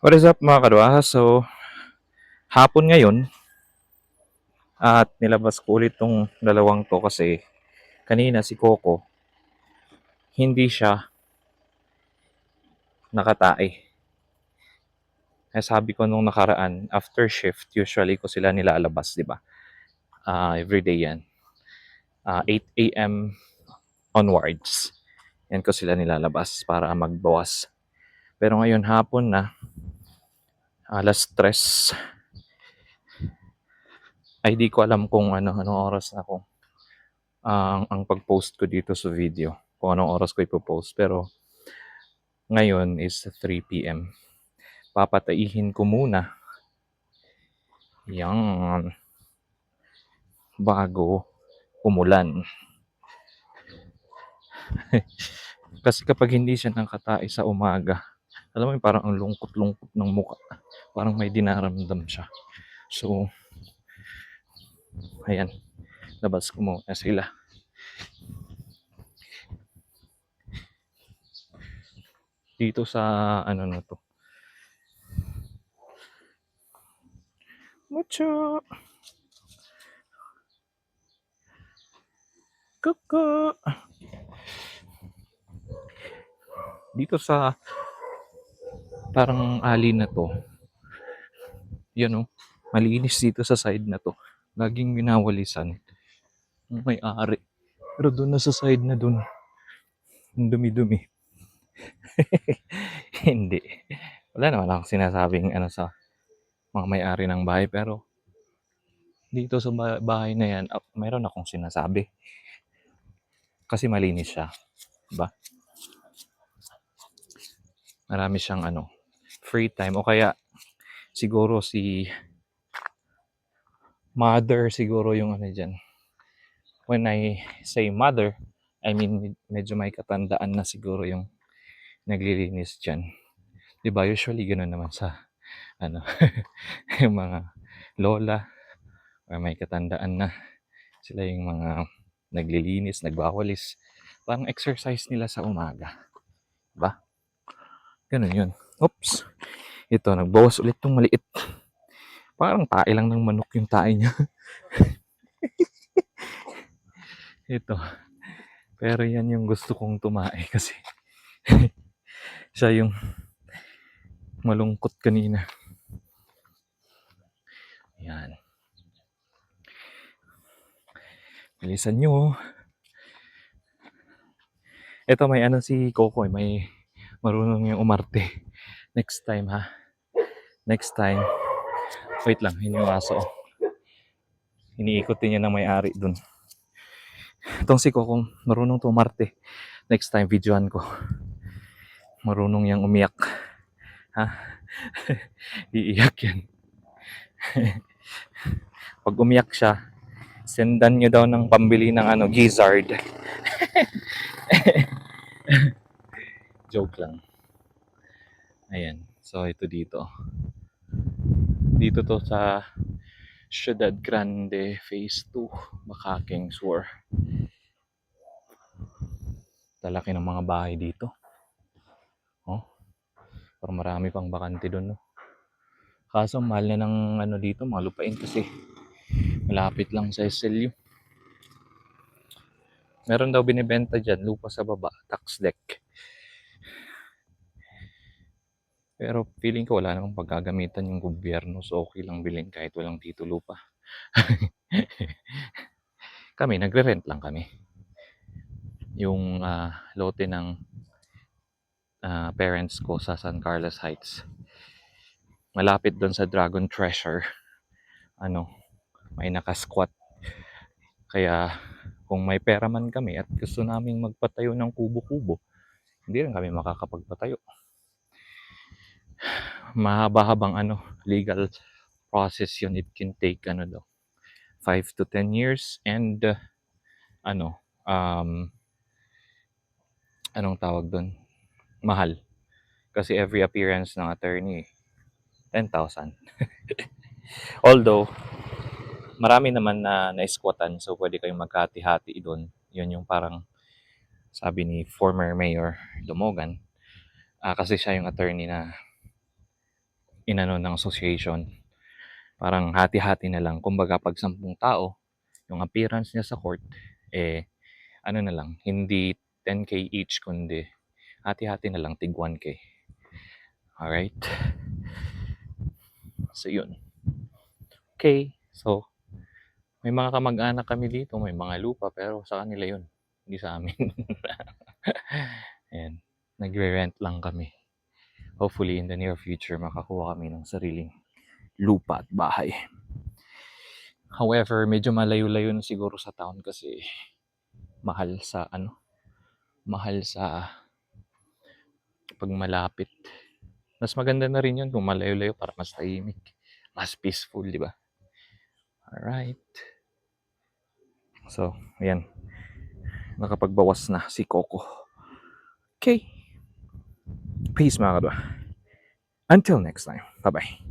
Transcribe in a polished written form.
What is up mga kadwa? So, hapon ngayon at nilabas ko ulit tong dalawang to kasi kanina si Coco hindi siya nakatae. Sabi ko nung nakaraan, after shift, usually ko sila nilalabas, di ba? Everyday yan. 8 a.m. onwards. Yan ko sila nilalabas para magbawas. Pero ngayon hapon na, alas 3, ay di ko alam kung anong oras na kung ang pag-post ko dito sa video. Kung anong oras ko ipopost. Pero ngayon is 3 p.m. Papataihin ko muna yan bago umulan. Kasi kapag hindi siya nakatae sa umaga, alam mo yung parang ang lungkot-lungkot ng mukha. Parang may dinaramdam siya. So, ayan. Labas ko muna sila. Dito sa ano na to. Mucho! Kuko! Dito sa parang alley na to. Yan o. Malinis dito sa side na to. Laging winawalisan. May-ari. Pero doon na sa side na doon, ang dumi-dumi. Hindi. Wala naman akong sinasabing sa mga may-ari ng bahay. Pero dito sa bahay na yan, mayroon akong sinasabi. Kasi malinis siya. Diba? Marami siyang free time. O kaya siguro si mother siguro yung dyan. When I say mother, I mean medyo may katandaan na siguro yung naglilinis dyan. Diba? Usually ganoon naman sa yung mga lola or may katandaan na sila yung mga naglilinis, nagwawalis. Parang exercise nila sa umaga. Diba? Ganun yun. Oops. Ito, nagbawas ulit tong maliit. Parang tae lang ng manok yung tae niya. Ito. Pero yan yung gusto kong tumae kasi siya yung malungkot kanina. Yan. Bilisan nyo. Ito may si Coco, may marunong yung umarte. Next time ha. Next time. Wait lang, yun yung aso. Iniikot din niya ng may-ari dun. Itong si Coco, marunong tumarte. Next time, videoan ko. Marunong yang umiyak. Ha? Iiyak yan. Pag umiyak siya, sendan nyo daw ng pambili ng gizzard. Joke lang. Ayan. So, ito dito. Dito to sa Ciudad Grande Phase 2, Makakeng Sur. Talaki ng mga bahay dito. Oh, parang marami pang bakante doon. No? Kaso mahal na ng dito, mga lupain kasi malapit lang sa SLU. Meron daw binibenta dyan, lupa sa baba, tax deck. Pero feeling ko wala namang paggagamitan yung gobyerno, so okay lang bilhin kahit walang dito lupa. Kami, nagre-rent lang kami. Yung lote ng parents ko sa San Carlos Heights. Malapit doon sa Dragon Treasure. May nakasquat. Kaya kung may pera man kami at gusto naming magpatayo ng kubo-kubo, hindi rin kami makakapagpatayo. Mahaba-habang legal process yun. It can take 5 to 10 years and anong tawag doon? Mahal. Kasi every appearance ng attorney 10,000. Although marami naman na na-squatan, so pwede kayong magkahati-hati doon. Yun yung parang sabi ni former Mayor Dumogan. Kasi siya yung attorney na inano ng association. Parang hati-hati na lang. Kumbaga, pag 10 tao, yung appearance niya sa court, ano na lang, hindi 10K each, kundi hati-hati na lang, tig 1K. Alright? So, yun. Okay. So, may mga kamag-anak kami dito, may mga lupa, pero sa kanila yun. Hindi sa amin. Ayan. Nagre-rent lang kami. Hopefully, in the near future, makakuha kami ng sariling lupa at bahay. However, medyo malayo-layo na siguro sa town kasi mahal sa pag malapit. Mas maganda na rin yun kung malayo-layo para mas tahimik, mas peaceful, di ba? Alright. So, ayan. Nakapagbawas na si Coco. Okay. Peace mga kadwa. Until next time. Bye-bye.